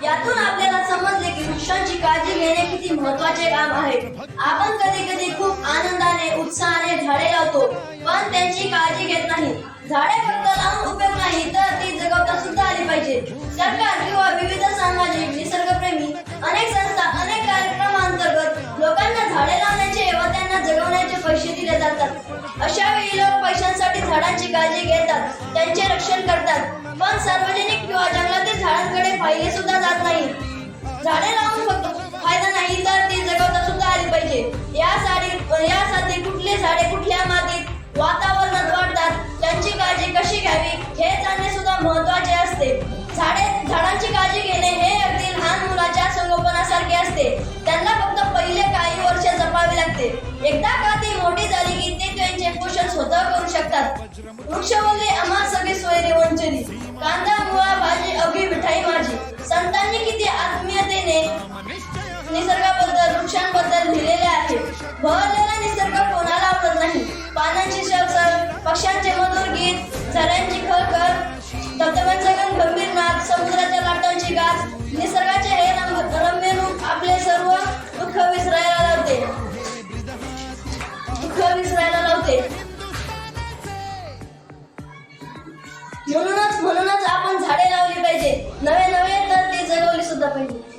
यातून आपल्याला समजले की वृक्षांची काळजी घेणे किती महत्त्वाचे काम आहे. आपण कधी कधी खूप आनंदाने उत्साहाने झाडे लावतो, पण त्यांची काळजी घेत नाही. झाडे फक्त लावून उपयोग नाही, तर ती जगवता सुद्धा आली पाहिजे. सरकार किंवा विविध सामाजिक निसर्गप्रेमी अनेक संस्था अनेक कार्यक्रमांतर्गत लोकांना झाडे लावण्याचे व त्यांना जगवण्याचे पैसे दिले जातात. अशा वेळी लोक पैशांसाठी झाडांची काळजी घेतात, त्यांचे रक्षण करतात, पण सार्वजनिक किंवा जंगलातील झाडांकडे पाहिले सुद्धा जात नाही. झाडे लावून फक्त फायदा नाही, तर ती जगवता सुद्धा आली पाहिजे. यासाठी कुठले झाडे कुठल्या मातीत वातावरणात वाढतात, त्यांची काळजी कशी घ्यावी हे जाणणे सुद्धा महत्त्वाचे असते. झाडांची काळजी घेणे हे अगदी लहान मुलाच्या संगोपनासारखे असते. त्यांना फक्त पहिले काही वर्ष जपावे लागते. एकदा का ती मोठी झाली की ते त्यांचे पोषण स्वतः करू शकतात. वृक्षवल्ली आम्हा सगळी सोयरे वंचली, कांदा मुळा भाजी अवघी मिठाई माझी. संतांनी किती आत्मीयतेने निसर्गाबद्दल वृक्षांबद्दल लिहिलेले आहे. बहरलेला निसर्ग कोणाला आवडत नाही. पानांची शरशर, पक्ष्यांचे मधुर गीत, झऱ्यांची खळखळ, धबधब्यांचा गंभीर नाद, समुद्राच्या लाटांची गाज, निसर्गाचे हे रम्य रूप आपले सर्व दुःख विसरायला लावते. म्हणूनच आपण झाडे लावली पाहिजे. नवे तर ती जगवली सुद्धा पाहिजे.